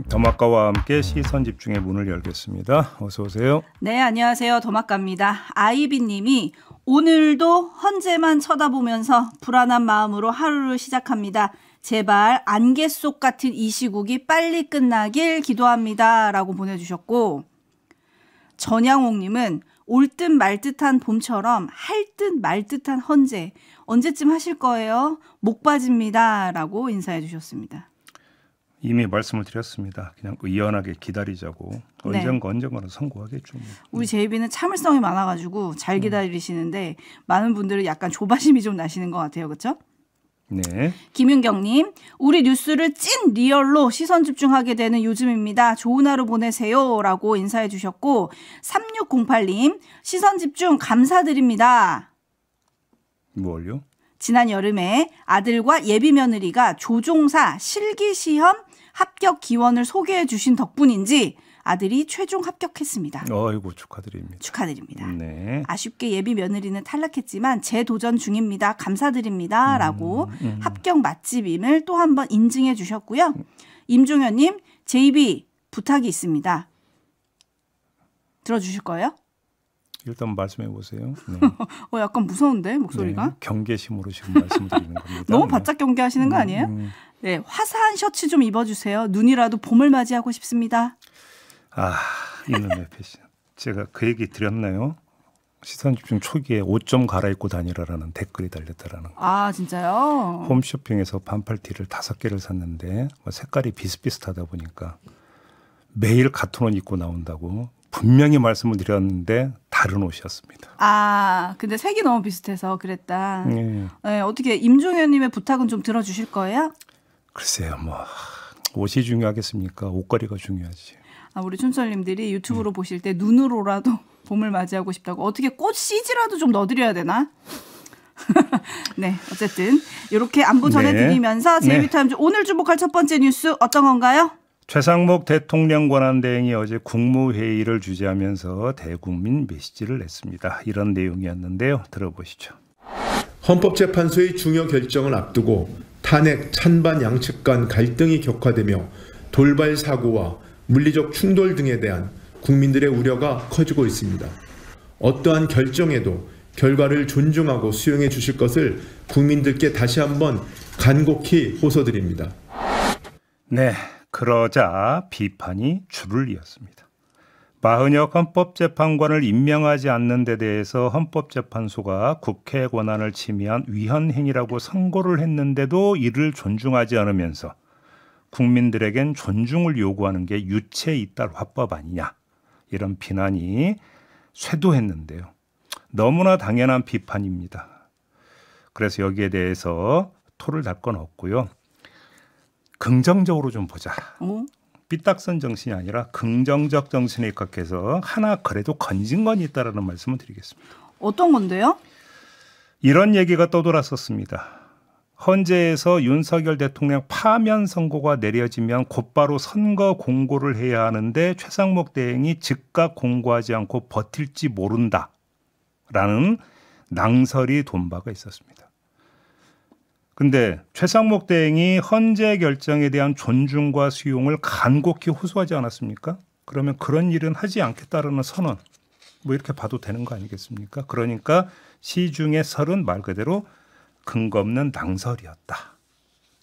더마카와 함께 시선 집중의 문을 열겠습니다. 어서 오세요. 네, 안녕하세요. 더마카입니다. 아이비님이 오늘도 헌재만 쳐다보면서 불안한 마음으로 하루를 시작합니다. 제발 안개 속 같은 이 시국이 빨리 끝나길 기도합니다. 라고 보내주셨고, 전양옥님은 올 듯 말 듯한 봄처럼 할 듯 말 듯한 헌재 언제쯤 하실 거예요? 목 빠집니다. 라고 인사해 주셨습니다. 이미 말씀을 드렸습니다. 그냥 의연하게 기다리자고. 네. 언젠가는 성공하겠죠. 우리 제이비는 참을성이 많아가지고 잘 기다리시는데 많은 분들은 약간 조바심이 좀 나시는 것 같아요. 그렇죠? 네. 김윤경님, 우리 뉴스를 찐 리얼로 시선 집중하게 되는 요즘입니다. 좋은 하루 보내세요. 라고 인사해 주셨고, 3608님, 시선 집중 감사드립니다. 뭘요? 지난 여름에 아들과 예비 며느리가 조종사 실기시험 합격 기원을 소개해 주신 덕분인지 아들이 최종 합격했습니다. 아이고 축하드립니다. 축하드립니다. 네. 아쉽게 예비 며느리는 탈락했지만 재도전 중입니다. 감사드립니다. 라고 합격 맛집임을 또 한 번 인증해 주셨고요. 임종현님, JB 부탁이 있습니다. 들어주실 거예요? 일단 말씀해 보세요. 네. 약간 무서운데 목소리가? 네. 경계심으로 지금 말씀드리는 겁니다. 너무 바짝 경계하시는 거 아니에요? 네, 화사한 셔츠 좀 입어주세요. 눈이라도 봄을 맞이하고 싶습니다. 이놈의 패션. 제가 그 얘기 드렸나요? 시선 집중 초기에 옷 좀 갈아입고 다니라라는 댓글이 달렸다라는 거. 진짜요? 홈쇼핑에서 반팔티를 5개를 샀는데 색깔이 비슷비슷하다 보니까 매일 같은 옷 입고 나온다고 분명히 말씀을 드렸는데 다른 옷이었습니다. 근데 색이 너무 비슷해서 그랬다. 네. 네, 어떻게 임종현님의 부탁은 좀 들어주실 거예요? 글쎄요, 옷이 중요하겠습니까? 옷걸이가 중요하지. 우리 춘철님들이 유튜브로 보실 때 눈으로라도 봄을 맞이하고 싶다고 어떻게 꽃 CG라도 좀 넣어드려야 되나? 네, 어쨌든 이렇게 안부 전해드리면서 제이비타임즈 오늘 주목할 첫 번째 뉴스 어떤 건가요? 최상목 대통령 권한대행이 어제 국무회의를 주재하면서 대국민 메시지를 냈습니다. 이런 내용이었는데요. 들어보시죠. 헌법재판소의 중요 결정을 앞두고 탄핵 찬반 양측 간 갈등이 격화되며 돌발 사고와 물리적 충돌 등에 대한 국민들의 우려가 커지고 있습니다. 어떠한 결정에도 결과를 존중하고 수용해 주실 것을 국민들께 다시 한번 간곡히 호소드립니다. 네, 그러자 비판이 줄을 이었습니다. 마흔여 헌법재판관을 임명하지 않는 데 대해서 헌법재판소가 국회 권한을 침해한 위헌 행위라고 선고를 했는데도 이를 존중하지 않으면서 국민들에겐 존중을 요구하는 게 유체이탈 화법 아니냐, 이런 비난이 쇄도했는데요. 너무나 당연한 비판입니다. 그래서 여기에 대해서 토를 달 건 없고요. 긍정적으로 좀 보자. 삐딱선 정신이 아니라 긍정적 정신에 입각해서 하나 그래도 건진 건 있다라는 말씀을 드리겠습니다. 어떤 건데요? 이런 얘기가 떠돌았었습니다. 헌재에서 윤석열 대통령 파면 선고가 내려지면 곧바로 선거 공고를 해야 하는데 최상목 대행이 즉각 공고하지 않고 버틸지 모른다라는 낭설이 돈 바가 있었습니다. 근데 최상목 대행이 헌재 결정에 대한 존중과 수용을 간곡히 호소하지 않았습니까? 그러면 그런 일은 하지 않겠다라는 선언, 이렇게 봐도 되는 거 아니겠습니까? 그러니까 시중의 설은 말 그대로 근거 없는 낭설이었다.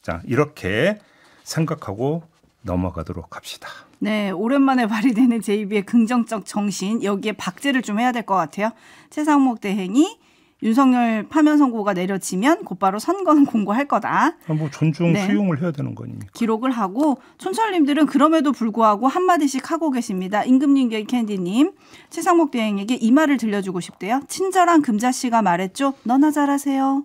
자, 이렇게 생각하고 넘어가도록 합시다. 네, 오랜만에 발휘되는 제이비의 긍정적 정신, 여기에 박제를 좀 해야 될 것 같아요. 최상목 대행이 윤석열 파면 선고가 내려지면 곧바로 선거는 공고할 거다. 존중, 수용을 해야 되는 거니까. 기록을 하고 촌철님들은 그럼에도 불구하고 한마디씩 하고 계십니다. 임금님계 캔디님, 최상목 대행에게 이 말을 들려주고 싶대요. 친절한 금자씨가 말했죠. 너나 잘하세요.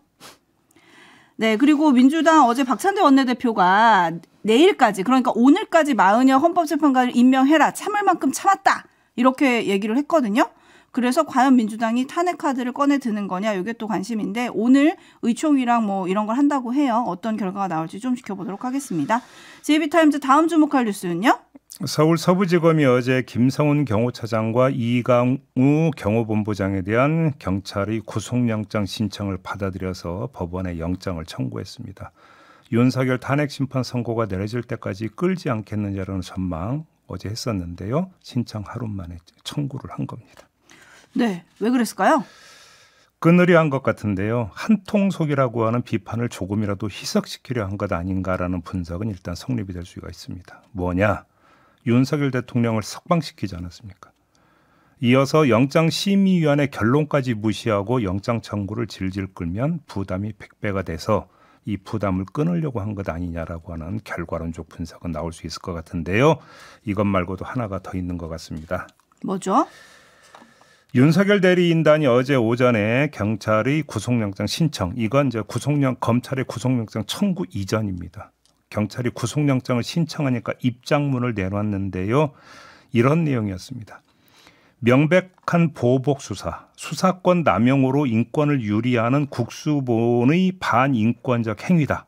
네, 그리고 민주당 어제 박찬대 원내대표가 내일까지, 그러니까 오늘까지 40여 헌법재판관을 임명해라. 참을 만큼 참았다. 이렇게 얘기를 했거든요. 그래서 과연 민주당이 탄핵 카드를 꺼내 드는 거냐, 이게 또 관심인데 오늘 의총이랑 이런 걸 한다고 해요. 어떤 결과가 나올지 좀 지켜보도록 하겠습니다. 제이비타임즈 다음 주목할 뉴스는요? 서울 서부지검이 어제 김성훈 경호차장과 이강우 경호본부장에 대한 경찰의 구속영장 신청을 받아들여서 법원에 영장을 청구했습니다. 윤석열 탄핵 심판 선고가 내려질 때까지 끌지 않겠느냐라는 전망 어제 했었는데요. 신청 하루 만에 청구를 한 겁니다. 네, 왜 그랬을까요? 끊으려 한 것 같은데요. 한통속이라고 하는 비판을 조금이라도 희석시키려 한 것 아닌가라는 분석은 일단 성립이 될 수가 있습니다. 뭐냐? 윤석열 대통령을 석방시키지 않았습니까? 이어서 영장심의위원회 결론까지 무시하고 영장 청구를 질질 끌면 부담이 100배가 돼서 이 부담을 끊으려고 한 것 아니냐라고 하는 결과론적 분석은 나올 수 있을 것 같은데요. 이것 말고도 하나가 더 있는 것 같습니다. 뭐죠? 윤석열 대리인단이 어제 오전에 경찰의 구속영장 신청, 이건 이제 검찰의 구속영장 청구 이전입니다. 경찰이 구속영장을 신청하니까 입장문을 내놨는데요. 이런 내용이었습니다. 명백한 보복 수사, 수사권 남용으로 인권을 유리하는 국수본의 반인권적 행위다.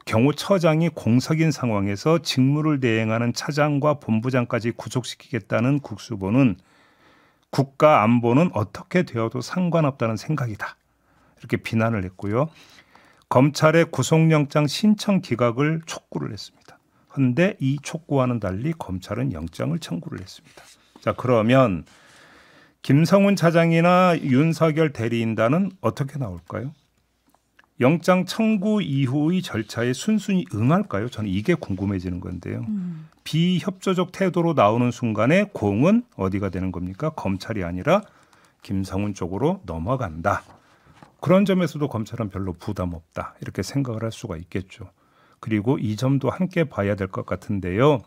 경호처장이 공석인 상황에서 직무를 대행하는 차장과 본부장까지 구속시키겠다는 국수본은 국가 안보는 어떻게 되어도 상관없다는 생각이다. 이렇게 비난을 했고요. 검찰의 구속영장 신청 기각을 촉구를 했습니다. 그런데 이 촉구와는 달리 검찰은 영장을 청구를 했습니다. 자, 그러면 김성훈 차장이나 윤석열 대리인단은 어떻게 나올까요? 영장 청구 이후의 절차에 순순히 응할까요? 저는 이게 궁금해지는 건데요. 비협조적 태도로 나오는 순간에 공은 어디가 되는 겁니까? 검찰이 아니라 김성훈 쪽으로 넘어간다. 그런 점에서도 검찰은 별로 부담 없다. 이렇게 생각을 할 수가 있겠죠. 그리고 이 점도 함께 봐야 될 것 같은데요.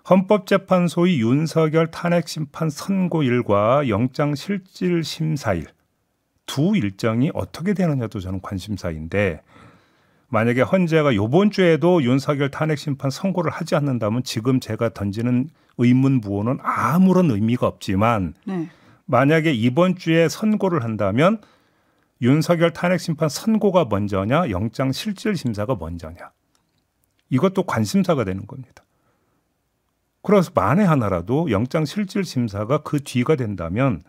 헌법재판소의 윤석열 탄핵심판 선고일과 영장실질심사일 두 일정이 어떻게 되느냐도 저는 관심사인데 만약에 헌재가 이번 주에도 윤석열 탄핵심판 선고를 하지 않는다면 지금 제가 던지는 의문부호는 아무런 의미가 없지만 네. 만약에 이번 주에 선고를 한다면 윤석열 탄핵심판 선고가 먼저냐 영장실질심사가 먼저냐 이것도 관심사가 되는 겁니다. 그래서 만에 하나라도 영장실질심사가 그 뒤가 된다면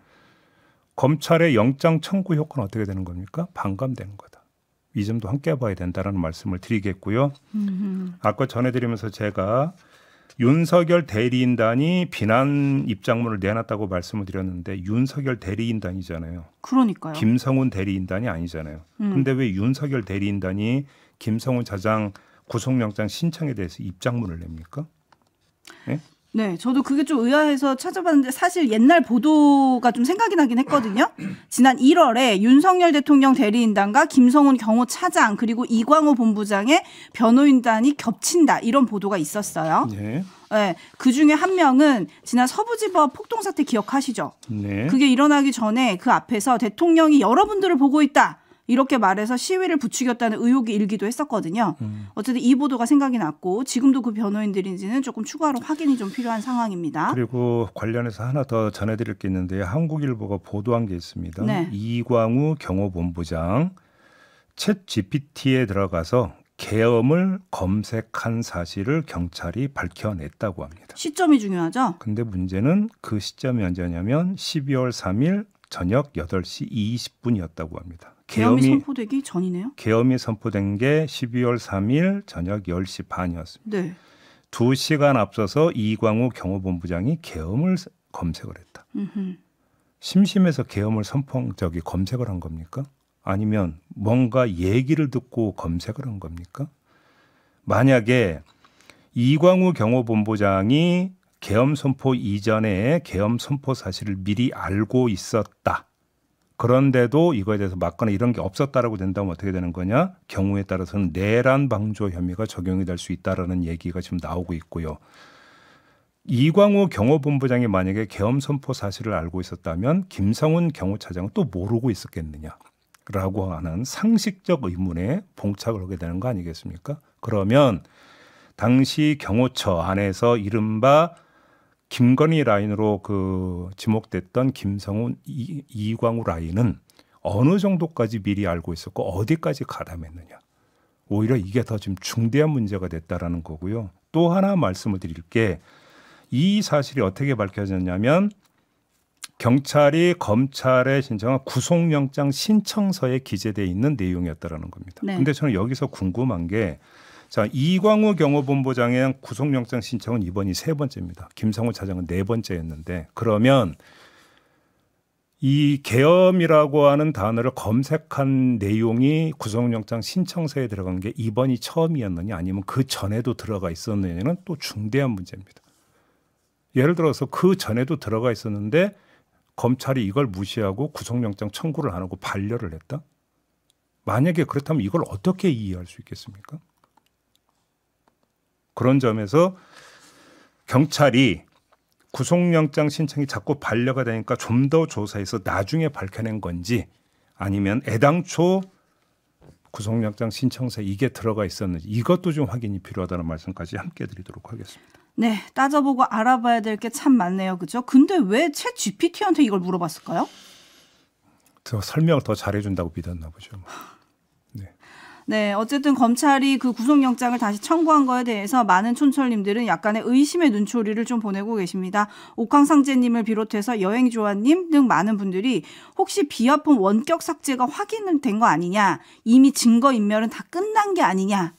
검찰의 영장 청구 효과는 어떻게 되는 겁니까? 반감되는 거다. 이 점도 함께 봐야 된다는 말씀을 드리겠고요. 아까 전해드리면서 제가 윤석열 대리인단이 비난 입장문을 내놨다고 말씀을 드렸는데 윤석열 대리인단이잖아요. 그러니까요. 김성훈 대리인단이 아니잖아요. 근데 왜 윤석열 대리인단이 김성훈 차장 구속영장 신청에 대해서 입장문을 냅니까? 네? 네, 저도 그게 좀 의아해서 찾아봤는데 사실 옛날 보도가 좀 생각이 나긴 했거든요. 지난 1월에 윤석열 대통령 대리인단과 김성훈 경호차장 그리고 이광호 본부장의 변호인단이 겹친다 이런 보도가 있었어요. 네. 네, 그중에 한 명은 지난 서부지법 폭동사태 기억하시죠? 네. 그게 일어나기 전에 그 앞에서 대통령이 여러분들을 보고 있다. 이렇게 말해서 시위를 부추겼다는 의혹이 일기도 했었거든요. 어쨌든 이 보도가 생각이 났고 지금도 그 변호인들인지는 조금 추가로 확인이 좀 필요한 상황입니다. 그리고 관련해서 하나 더 전해드릴 게 있는데 한국일보가 보도한 게 있습니다. 네. 이광우 경호본부장 챗 GPT에 들어가서 계엄을 검색한 사실을 경찰이 밝혀냈다고 합니다. 시점이 중요하죠? 근데 문제는 그 시점이 언제냐면 12월 3일 저녁 8시 20분이었다고 합니다. 계엄이 선포되기 전이네요. 계엄이 선포된 게 12월 3일 저녁 10시 반이었습니다. 네. 2시간 앞서서 이광우 경호본부장이 계엄을 검색을 했다. 심심해서 계엄을 검색을 한 겁니까? 아니면 뭔가 얘기를 듣고 검색을 한 겁니까? 만약에 이광우 경호본부장이 계엄 선포 이전에 계엄 선포 사실을 미리 알고 있었다. 그런데도 이거에 대해서 맞거나 이런 게 없었다라고 된다면 어떻게 되는 거냐? 경우에 따라서는 내란 방조 혐의가 적용이 될 수 있다라는 얘기가 지금 나오고 있고요. 이광우 경호본부장이 만약에 계엄 선포 사실을 알고 있었다면 김성훈 경호차장은 또 모르고 있었겠느냐라고 하는 상식적 의문에 봉착을 하게 되는 거 아니겠습니까? 그러면 당시 경호처 안에서 이른바 김건희 라인으로 지목됐던 김성훈 이광우 라인은 어느 정도까지 미리 알고 있었고 어디까지 가담했느냐. 오히려 이게 더 좀 중대한 문제가 됐다라는 거고요. 또 하나 말씀을 드릴 게 이 사실이 어떻게 밝혀졌냐면 경찰이 검찰에 신청한 구속영장 신청서에 기재되어 있는 내용이었다라는 겁니다. 네. 근데 저는 여기서 궁금한 게 자, 이광우 경호본부장에 대한 구속영장 신청은 이번이 3번째입니다. 김성호 차장은 4번째였는데 그러면 이 계엄이라고 하는 단어를 검색한 내용이 구속영장 신청서에 들어간 게 이번이 처음이었느냐 아니면 그 전에도 들어가 있었느냐는 또 중대한 문제입니다. 예를 들어서 그 전에도 들어가 있었는데 검찰이 이걸 무시하고 구속영장 청구를 안 하고 반려를 했다? 만약에 그렇다면 이걸 어떻게 이해할 수 있겠습니까? 그런 점에서 경찰이 구속영장 신청이 자꾸 반려가 되니까 좀 더 조사해서 나중에 밝혀낸 건지 아니면 애당초 구속영장 신청서에 이게 들어가 있었는지 이것도 좀 확인이 필요하다는 말씀까지 함께 드리도록 하겠습니다. 네, 따져보고 알아봐야 될 게 참 많네요. 그죠? 근데 왜 챗 GPT한테 이걸 물어봤을까요? 더 설명을 더 잘해준다고 믿었나 보죠. 네, 어쨌든 검찰이 그 구속영장을 다시 청구한 거에 대해서 많은 촌철님들은 약간의 의심의 눈초리를 좀 보내고 계십니다. 옥황상제님을 비롯해서 여행조아님 등 많은 분들이 혹시 비아폰 원격 삭제가 확인된 거 아니냐, 이미 증거인멸은 다 끝난 게 아니냐.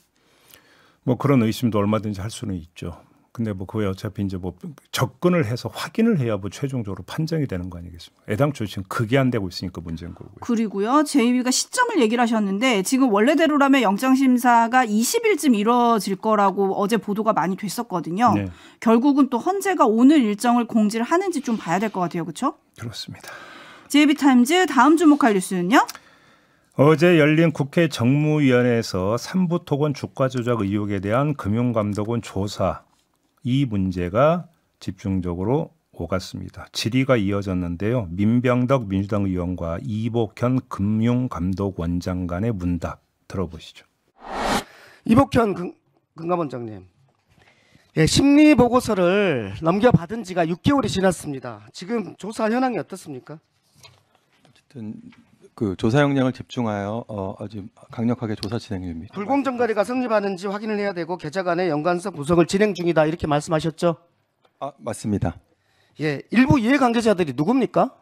뭐 그런 의심도 얼마든지 할 수는 있죠. 근데 뭐 그게 어차피 이제 뭐 접근을 해서 확인을 해야 뭐 최종적으로 판정이 되는 거 아니겠습니까? 애당초 지금 그게 안 되고 있으니까 문제인 거고요. 그리고요, 제이비가 시점을 얘기를 하셨는데 지금 원래대로라면 영장심사가 20일쯤 이뤄질 거라고 어제 보도가 많이 됐었거든요. 네. 결국은 또 헌재가 오늘 일정을 공지를 하는지 좀 봐야 될 것 같아요. 그렇죠? 그렇습니다. 제이비타임즈 다음 주목할 뉴스는요? 어제 열린 국회 정무위원회에서 삼부토건 주가 조작 의혹에 대한 금융감독원 조사 이 문제가 집중적으로 오갔습니다. 질의가 이어졌는데요. 민병덕 민주당 의원과 이복현 금융감독원장 간의 문답 들어보시죠. 이복현 금감원장님, 예, 심리 보고서를 넘겨받은 지가 6개월이 지났습니다. 지금 조사 현황이 어떻습니까? 어쨌든 그 조사 역량을 집중하여 아주 강력하게 조사 진행 중입니다. 불공정 거래가 성립하는지 확인을 해야 되고 계좌 간의 연관성 분석을 진행 중이다 이렇게 말씀하셨죠? 맞습니다. 예, 일부 이해관계자들이 누굽니까?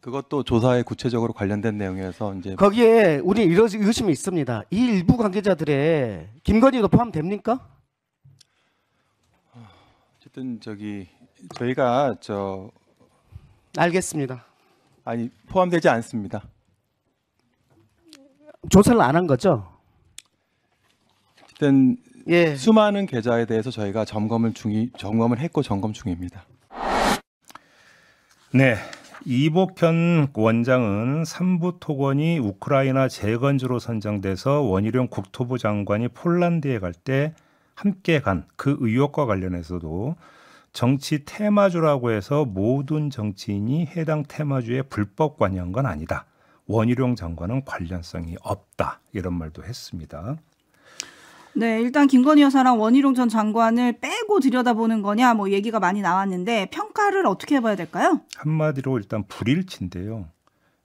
그것도 조사에 구체적으로 관련된 내용이어서 이제 거기에 우리 의심이 있습니다. 이 일부 관계자들의 김건희도 포함됩니까? 어쨌든 저희가 알겠습니다. 포함되지 않습니다. 조사를 안 한 거죠? 어쨌든 예. 수많은 계좌에 대해서 저희가 점검을 했고 점검 중입니다. 네, 이복현 원장은 삼부토건이 우크라이나 재건주로 선정돼서 원희룡 국토부 장관이 폴란드에 갈 때 함께 간 그 의혹과 관련해서도 정치 테마주라고 해서 모든 정치인이 해당 테마주에 불법 관여한 건 아니다. 원희룡 장관은 관련성이 없다. 이런 말도 했습니다. 네, 일단 김건희 여사랑 원희룡 전 장관을 빼고 들여다보는 거냐 뭐 얘기가 많이 나왔는데 평가를 어떻게 해봐야 될까요? 한마디로 일단 불일치인데요.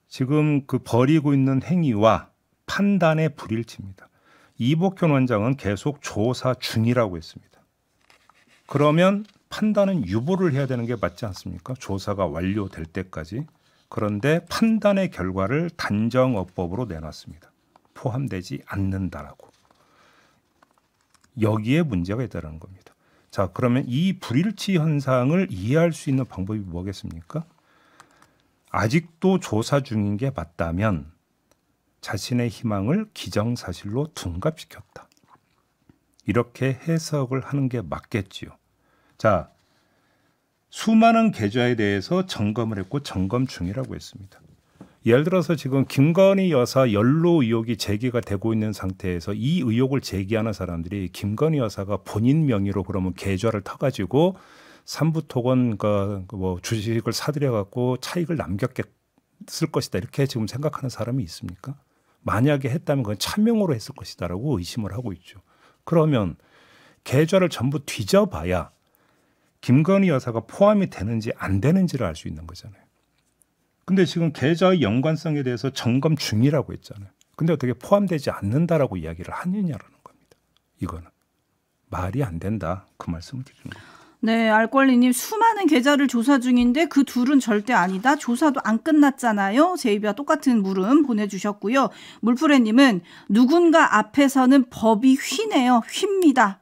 지금 그 벌이고 있는 행위와 판단의 불일치입니다. 이복현 원장은 계속 조사 중이라고 했습니다. 그러면 판단은 유보를 해야 되는 게 맞지 않습니까? 조사가 완료될 때까지. 그런데 판단의 결과를 단정어법으로 내놨습니다. 포함되지 않는다라고. 여기에 문제가 있다는 겁니다. 자, 그러면 이 불일치 현상을 이해할 수 있는 방법이 뭐겠습니까? 아직도 조사 중인 게 맞다면 자신의 희망을 기정사실로 둔갑시켰다. 이렇게 해석을 하는 게 맞겠지요. 자, 수많은 계좌에 대해서 점검을 했고 점검 중이라고 했습니다. 예를 들어서 지금 김건희 여사 연루 의혹이 제기가 되고 있는 상태에서 이 의혹을 제기하는 사람들이 김건희 여사가 본인 명의로 그러면 계좌를 터가지고 삼부토건 뭐 주식을 사들여 갖고 차익을 남겼을 것이다 이렇게 지금 생각하는 사람이 있습니까? 만약에 했다면 그건 차명으로 했을 것이다라고 의심을 하고 있죠. 그러면 계좌를 전부 뒤져봐야 김건희 여사가 포함이 되는지 안 되는지를 알 수 있는 거잖아요. 근데 지금 계좌의 연관성에 대해서 점검 중이라고 했잖아요. 근데 어떻게 포함되지 않는다라고 이야기를 하느냐라는 겁니다. 이거는 말이 안 된다. 그 말씀을 드리는 겁니다. 네, 알권리님 수많은 계좌를 조사 중인데 그 둘은 절대 아니다. 조사도 안 끝났잖아요. 제 입이와 똑같은 물음 보내주셨고요. 물프레님은 누군가 앞에서는 법이 휘네요. 휩니다.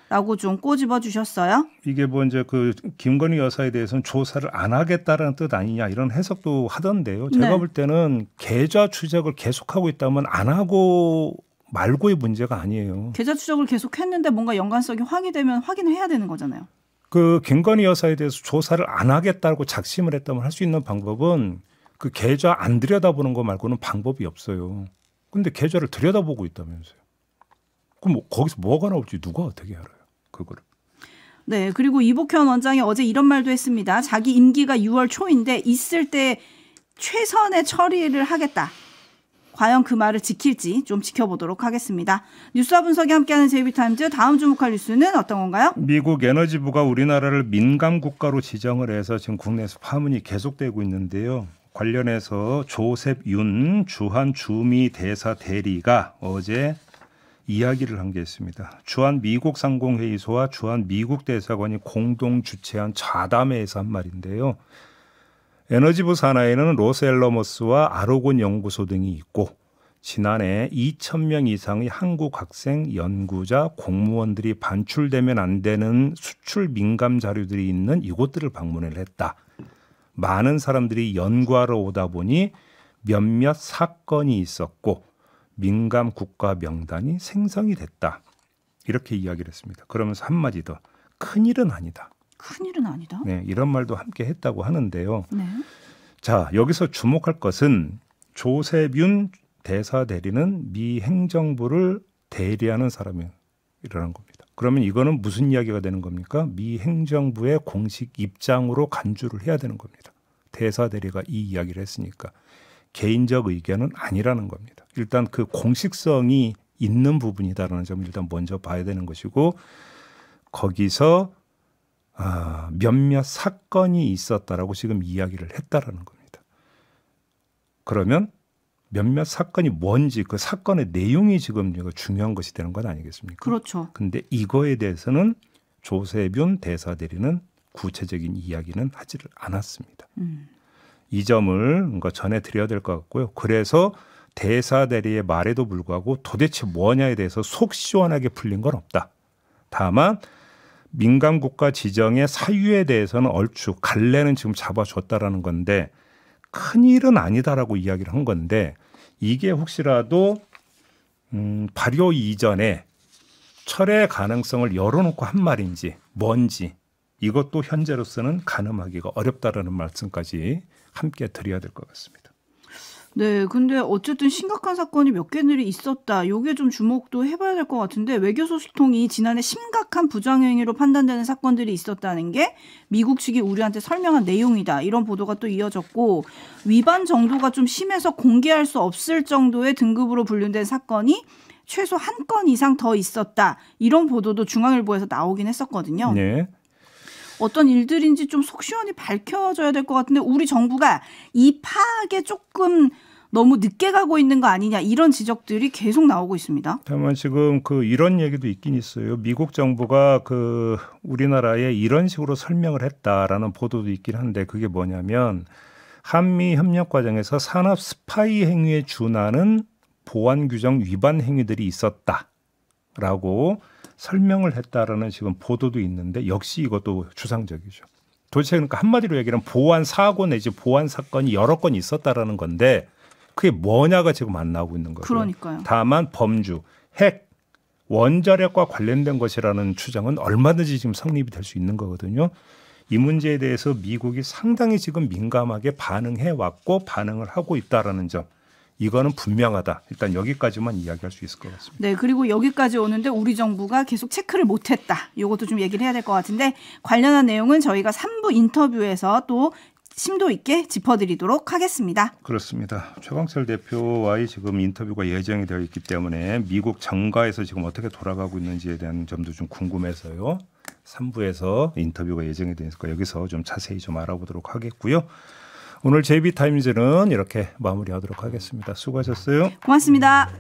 라고 좀 꼬집어 주셨어요. 이게 뭐 이제 그 김건희 여사에 대해서는 조사를 안 하겠다라는 뜻 아니냐 이런 해석도 하던데요. 제가 네. 볼 때는 계좌 추적을 계속하고 있다면 안 하고 말고의 문제가 아니에요. 계좌 추적을 계속 했는데 뭔가 연관성이 확인되면 확인을 해야 되는 거잖아요. 그 김건희 여사에 대해서 조사를 안 하겠다고 작심을 했다면 할 수 있는 방법은 그 계좌 안 들여다보는 거 말고는 방법이 없어요. 근데 계좌를 들여다보고 있다면서요. 그럼 뭐 거기서 뭐가 나올지 누가 어떻게 알아요? 그거를. 네, 그리고 이복현 원장이 어제 이런 말도 했습니다. 자기 임기가 6월 초인데 있을 때 최선의 처리를 하겠다. 과연 그 말을 지킬지 좀 지켜보도록 하겠습니다. 뉴스와 분석이 함께하는 JB타임즈 다음 주목할 뉴스는 어떤 건가요? 미국 에너지부가 우리나라를 민감 국가로 지정을 해서 지금 국내에서 파문이 계속되고 있는데요. 관련해서 조셉 윤 주한 주미 대사 대리가 어제 이야기를 한 게 있습니다. 주한 미국 상공회의소와 주한 미국 대사관이 공동 주최한 좌담회에서 한 말인데요. 에너지부 산하에는 로스앨러머스와 아르곤 연구소 등이 있고 지난해 2,000명 이상의 한국 학생, 연구자, 공무원들이 반출되면 안 되는 수출 민감 자료들이 있는 이곳들을 방문을 했다. 많은 사람들이 연구하러 오다 보니 몇몇 사건이 있었고 민감 국가 명단이 생성이 됐다. 이렇게 이야기를 했습니다. 그러면서 한마디 더. 큰일은 아니다. 큰일은 아니다. 네, 이런 말도 함께 했다고 하는데요. 네. 자, 여기서 주목할 것은 조셉윤 대사 대리는 미 행정부를 대리하는 사람이라는 겁니다. 그러면 이거는 무슨 이야기가 되는 겁니까? 미 행정부의 공식 입장으로 간주를 해야 되는 겁니다. 대사 대리가 이 이야기를 했으니까. 개인적 의견은 아니라는 겁니다. 일단 그 공식성이 있는 부분이다라는 점을 일단 먼저 봐야 되는 것이고 거기서 몇몇 사건이 있었다라고 지금 이야기를 했다라는 겁니다. 그러면 몇몇 사건이 뭔지 그 사건의 내용이 지금 중요한 것이 되는 건 아니겠습니까? 그렇죠. 근데 이거에 대해서는 조셉윤 대사 대리는 구체적인 이야기는 하지를 않았습니다. 이 점을 뭔가 전해드려야 될 것 같고요. 그래서 대사 대리의 말에도 불구하고 도대체 뭐냐에 대해서 속 시원하게 풀린 건 없다. 다만 민감 국가 지정의 사유에 대해서는 얼추 갈래는 지금 잡아줬다라는 건데 큰일은 아니다라고 이야기를 한 건데 이게 혹시라도 발효 이전에 철회 가능성을 열어놓고 한 말인지 뭔지 이것도 현재로서는 가늠하기가 어렵다라는 말씀까지 함께 드려야 될 것 같습니다. 네, 근데 어쨌든 심각한 사건이 몇 개들이 있었다. 요게 좀 주목도 해봐야 될 것 같은데 외교소식통이 지난해 심각한 부정행위로 판단되는 사건들이 있었다는 게 미국 측이 우리한테 설명한 내용이다. 이런 보도가 또 이어졌고 위반 정도가 좀 심해서 공개할 수 없을 정도의 등급으로 분류된 사건이 최소 한 건 이상 더 있었다. 이런 보도도 중앙일보에서 나오긴 했었거든요. 네. 어떤 일들인지 좀 속 시원히 밝혀져야 될 것 같은데 우리 정부가 이 파악에 조금 너무 늦게 가고 있는 거 아니냐 이런 지적들이 계속 나오고 있습니다. 다만 지금 이런 얘기도 있긴 있어요. 미국 정부가 우리나라에 이런 식으로 설명을 했다라는 보도도 있긴 한데 그게 뭐냐면 한미 협력 과정에서 산업 스파이 행위에 준하는 보안 규정 위반 행위들이 있었다라고 설명을 했다라는 지금 보도도 있는데 역시 이것도 주상적이죠. 도대체 그러니까 한마디로 얘기하면 보안 사고 내지 보안 사건이 여러 건 있었다라는 건데 그게 뭐냐가 지금 안 나오고 있는 거죠. 그러니까요. 다만 범주, 핵, 원자력과 관련된 것이라는 추정은 얼마든지 지금 성립이 될 수 있는 거거든요. 이 문제에 대해서 미국이 상당히 지금 민감하게 반응해 왔고 반응을 하고 있다라는 점. 이거는 분명하다. 일단 여기까지만 이야기할 수 있을 것 같습니다. 네, 그리고 여기까지 오는데 우리 정부가 계속 체크를 못했다. 이것도 좀 얘기를 해야 될 것 같은데 관련한 내용은 저희가 3부 인터뷰에서 또 심도 있게 짚어드리도록 하겠습니다. 그렇습니다. 최광철 대표와의 지금 인터뷰가 예정이 되어 있기 때문에 미국 정가에서 지금 어떻게 돌아가고 있는지에 대한 점도 좀 궁금해서요. 3부에서 인터뷰가 예정이 되니까 여기서 좀 자세히 좀 알아보도록 하겠고요. 오늘 JB타임즈는 이렇게 마무리하도록 하겠습니다. 수고하셨어요. 고맙습니다.